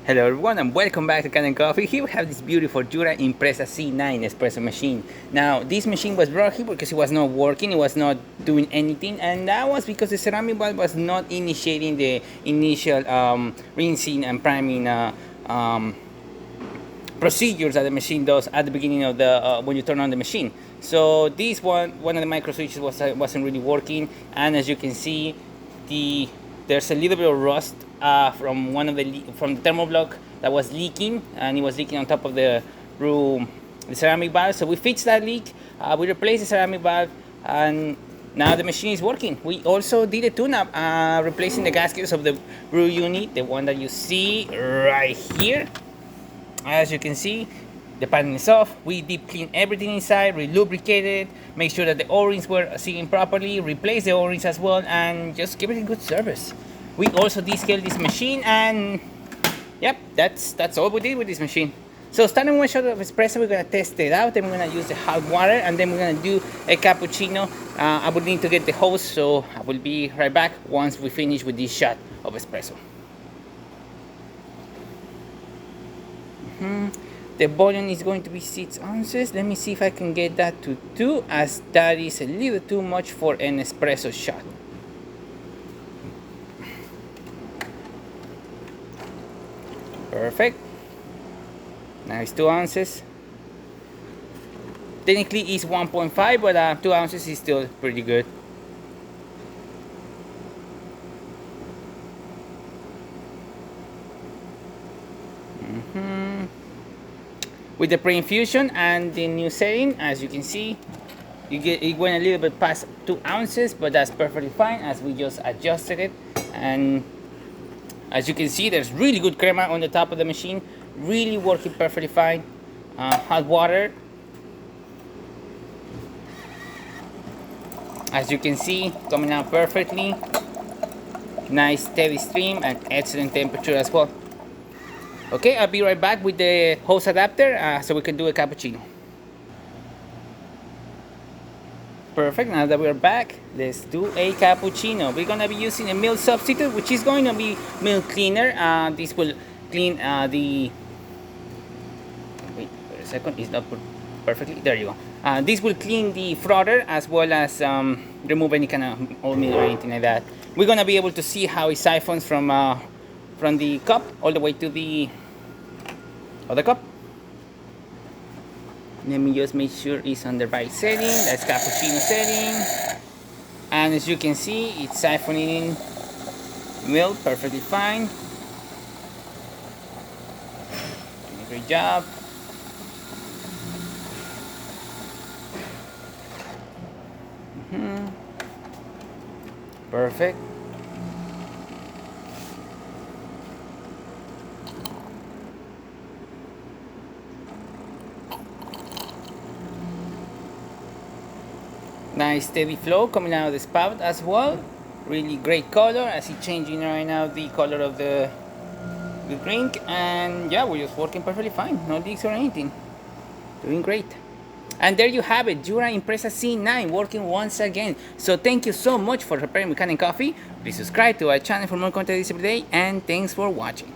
Hello everyone and welcome back to Kanen Coffee. Here we have this beautiful Jura Impresa C9 espresso machine. Now this machine was brought here because it was not working, it was not doing anything, and that was because the ceramic valve was not initiating the initial rinsing and priming procedures that the machine does at the beginning of the when you turn on the machine. So this one of the micro switches wasn't really working, and as you can see, there's a little bit of rust from from the thermal block that was leaking, and it was leaking on top of the room, the ceramic valve. So we fixed that leak. We replaced the ceramic valve, and now the machine is working. We also did a tune-up, replacing the gaskets of the brew unit, the one that you see right here. As you can see, the panel is off. We deep clean everything inside, re-lubricated, make sure that the O-rings were sealing properly, replace the O-rings as well, and just give it a good service. We also descaled this machine, and yep, that's all we did with this machine. So starting one shot of espresso, we're gonna test it out, then we're gonna use the hot water, and then we're gonna do a cappuccino. I will need to get the hose, so I will be right back once we finish with this shot of espresso. The volume is going to be 6 ounces. Let me see if I can get that to 2, as that is a little too much for an espresso shot. Perfect. Now it's 2 ounces. Technically it's 1.5, but 2 ounces is still pretty good. With the pre-infusion and the new setting, as you can see, it went a little bit past 2 ounces, but that's perfectly fine as we just adjusted it. And as you can see, there's really good crema on the top of the machine, really working perfectly fine. Hot water, as you can see, coming out perfectly. Nice steady stream and excellent temperature as well. Okay, I'll be right back with the hose adapter so we can do a cappuccino. Perfect, now that we're back, let's do a cappuccino. We're gonna be using a milk substitute, which is going to be milk cleaner. This will clean wait a second, it's not put perfectly, there you go. This will clean the frother as well as remove any kind of old milk or anything like that. We're gonna be able to see how it siphons from the cup all the way to the other cup. Let me just make sure it's on the right setting. That's cappuccino setting. And as you can see, it's siphoning milk perfectly fine. Doing a great job. Perfect. Nice steady flow coming out of the spout as well. Really great color, as it's changing right now the color of the drink. And yeah, we're just working perfectly fine, no leaks or anything. Doing great. And there you have it, Jura Impresa C9 working once again. So thank you so much for preparing with Kanen Coffee. Please subscribe to our channel for more content every day, and thanks for watching.